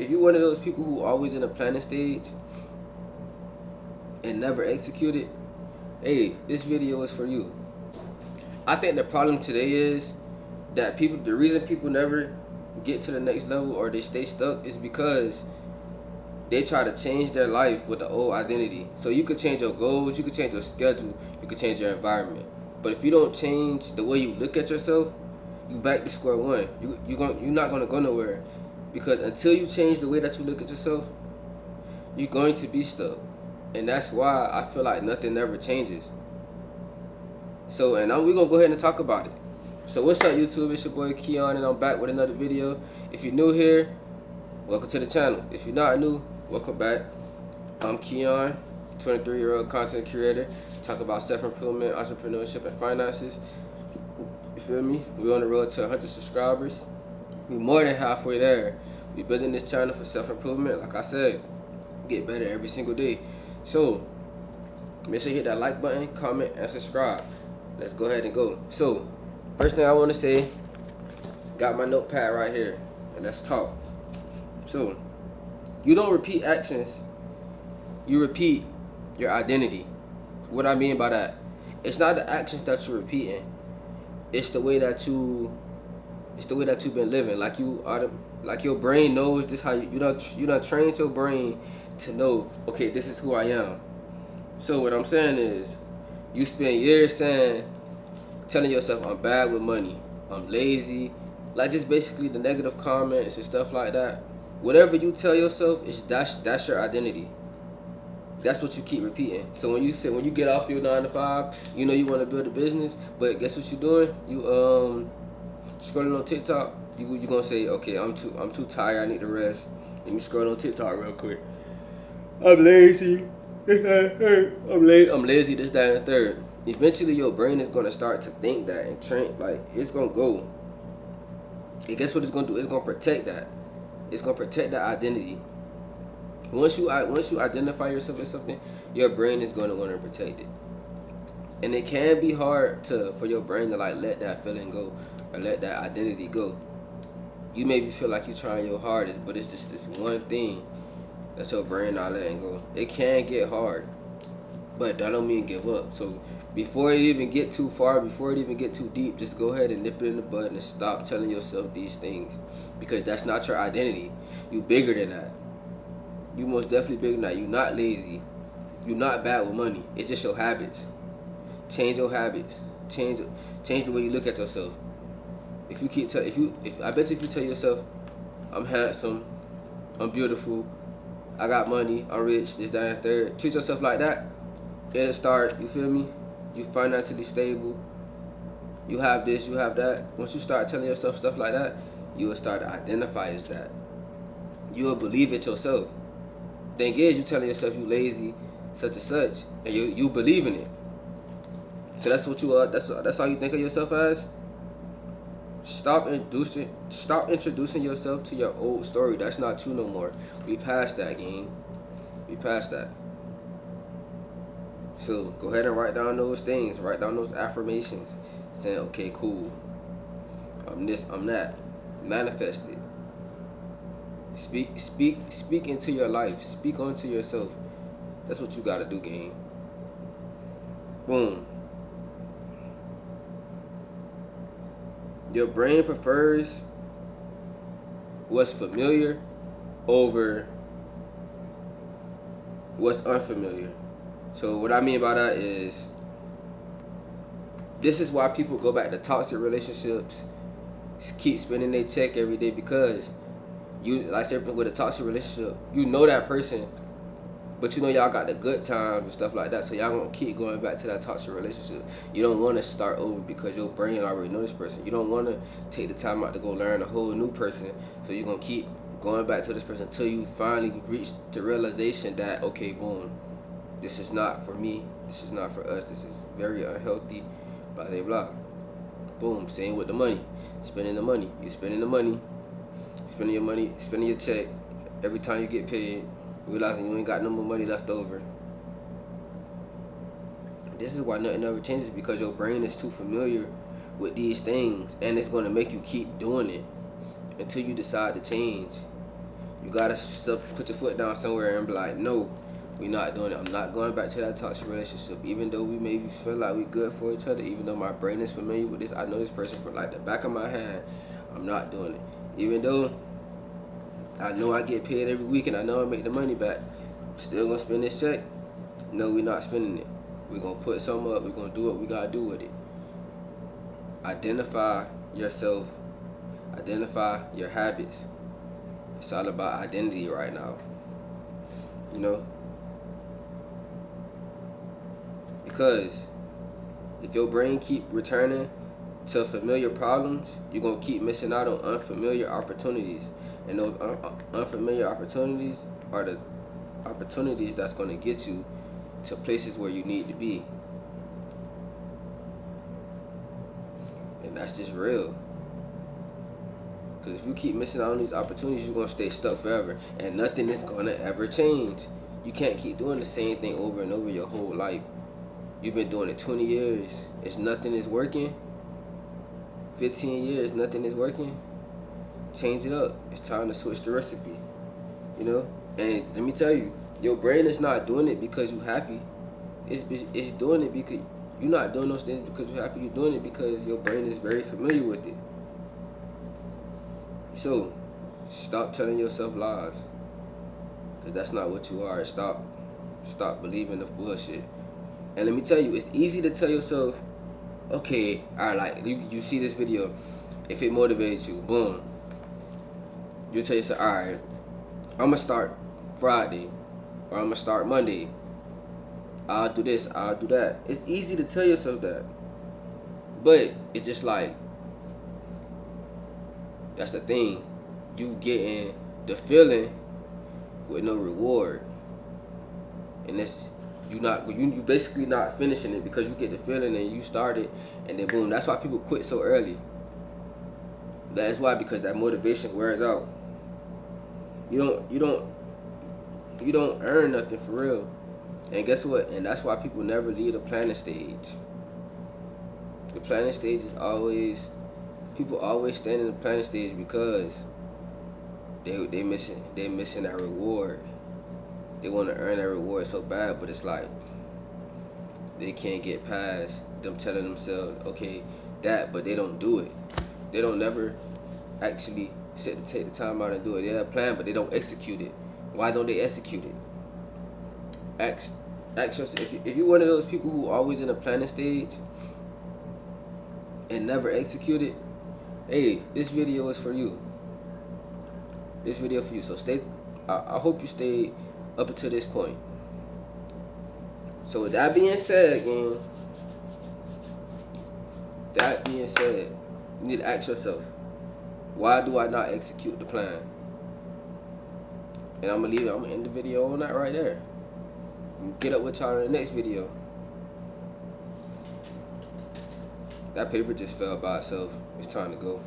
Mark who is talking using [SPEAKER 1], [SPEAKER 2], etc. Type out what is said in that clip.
[SPEAKER 1] If you're one of those people who always in the planning stage and never execute it, hey, this video is for you. I think the problem today is that the reason people never get to the next level or they stay stuck is because they try to change their life with the old identity. So you could change your goals, you could change your schedule, you could change your environment. But if you don't change the way you look at yourself, you back to square one. You're not gonna go nowhere, because until you change the way that you look at yourself, you're going to be stuck. And that's why I feel like nothing ever changes. So, and we're gonna go ahead and talk about it. So what's up, YouTube? It's your boy Keon, and I'm back with another video. If you're new here, welcome to the channel. If you're not new, welcome back. I'm Keon, 23-year-old content creator. Talk about self-improvement, entrepreneurship, and finances. You feel me? We're on the road to 100 subscribers. We're more than halfway there. We're building this channel for self-improvement. Like I said, get better every single day. So make sure you hit that like button, comment, and subscribe. Let's go ahead and go. So first thing I want to say, got my notepad right here, and let's talk. So you don't repeat actions, you repeat your identity. What I mean by that, it's not the actions that you're repeating, it's the way that you've been living. Like your brain knows this. How you done trained your brain to know, okay, this is who I am. So what I'm saying is, you spend years telling yourself, I'm bad with money, I'm lazy, like just basically the negative comments and stuff like that. Whatever you tell yourself, that's your identity. That's what you keep repeating. So when you get off your 9 to 5, you know you want to build a business, but guess what you're doing? You scrolling on TikTok. You gonna say, okay, I'm too tired, I need to rest. Let me scroll on TikTok real quick. I'm lazy. I'm lazy, this, that, and the third. Eventually your brain is gonna start to think that and train, like it's gonna go. And guess what it's gonna do? It's gonna protect that. It's gonna protect that identity. Once you identify yourself as something, your brain is gonna want to protect it. And it can be hard for your brain to like let that feeling go or let that identity go. You maybe feel like you're trying your hardest, but it's just this one thing that your brain not letting go. It can get hard, but that don't mean give up. So before it even get too far, before it even get too deep, just go ahead and nip it in the bud and stop telling yourself these things, because that's not your identity. You bigger than that. You most definitely bigger than that. You not lazy. You not bad with money. It's just your habits. Change your habits. Change the way you look at yourself. I bet if you tell yourself, I'm handsome, I'm beautiful, I got money, I'm rich, this, that, and third. Treat yourself like that. It'll start, you feel me? You financially stable. You have this, you have that. Once you start telling yourself stuff like that, you will start to identify as that. You will believe it yourself. Thing is, you telling yourself you lazy, such and such, and you believe in it. So that's what you are. That's how you think of yourself as. Stop introducing yourself to your old story. That's not you no more. We past that, game. We past that. So go ahead and write down those things. Write down those affirmations, saying, okay, cool, I'm this, I'm that. Manifest it. Speak into your life. Speak onto yourself. That's what you gotta do, gang. Boom. Your brain prefers what's familiar over what's unfamiliar. So what I mean by that is, this is why people go back to toxic relationships, keep spending their check every day, because you, like I said, with a toxic relationship, you know that person, but you know y'all got the good times and stuff like that, so y'all gonna keep going back to that toxic relationship. You don't want to start over because your brain already know this person. You don't want to take the time out to go learn a whole new person, so you're gonna keep going back to this person until you finally reach the realization that, okay, boom, this is not for me, this is not for us, this is very unhealthy, blah blah blah. Boom. Same with the money. Spending the money. You spending the money, spending your money, spending your check every time you get paid, realizing you ain't got no more money left over. This is why nothing ever changes, because your brain is too familiar with these things, and it's going to make you keep doing it until you decide to change. You gotta put your foot down somewhere and be like, no, we not doing it. I'm not going back to that toxic relationship. Even though we maybe feel like we good for each other, even though my brain is familiar with this, I know this person from like the back of my hand. I'm not doing it. Even though I know I get paid every week and I know I make the money back, I'm still gonna spend this check. No, we're not spending it. We're gonna put some up. We're gonna do what we gotta do with it. Identify yourself. Identify your habits. It's all about identity right now. You know? Because if your brain keep returning to familiar problems, you're going to keep missing out on unfamiliar opportunities. And those unfamiliar opportunities are the opportunities that's going to get you to places where you need to be. And that's just real. Because if you keep missing out on these opportunities, you're going to stay stuck forever. And nothing is going to ever change. You can't keep doing the same thing over and over your whole life. You've been doing it 20 years. It's nothing is working. 15 years, nothing is working. Change it up. It's time to switch the recipe. You know? And let me tell you, your brain is not doing it because you're happy. It's doing it because you're not doing those things because you're happy. You're doing it because your brain is very familiar with it. So, stop telling yourself lies. Because that's not what you are. Stop believing the bullshit. And let me tell you, it's easy to tell yourself, okay, all right, like you see this video, if it motivates you, boom. You tell yourself, all right, I'm gonna start Friday, or I'm gonna start Monday. I'll do this, I'll do that. It's easy to tell yourself that, but it's just like, that's the thing, you getting the feeling with no reward, and that's. You basically not finishing it because you get the feeling and you start it and then boom. That's why people quit so early. That's why, because that motivation wears out. You don't earn nothing for real. And guess what? And that's why people never leave the planning stage. The planning stage is always, people always stand in the planning stage because they missing that reward. They want to earn that reward so bad, but it's like they can't get past them telling themselves, okay, that, but they don't do it. They don't never actually take the time out and do it. They have a plan, but they don't execute it. Why don't they execute it? Ask yourself, if you're one of those people who always in the planning stage and never execute it, hey, this video is for you. This video for you. So I hope you stay up until this point. So with that being said, again, you need to ask yourself, why do I not execute the plan? And I'm gonna end the video on that right there. Get up with y'all in the next video. That paper just fell by itself. It's time to go.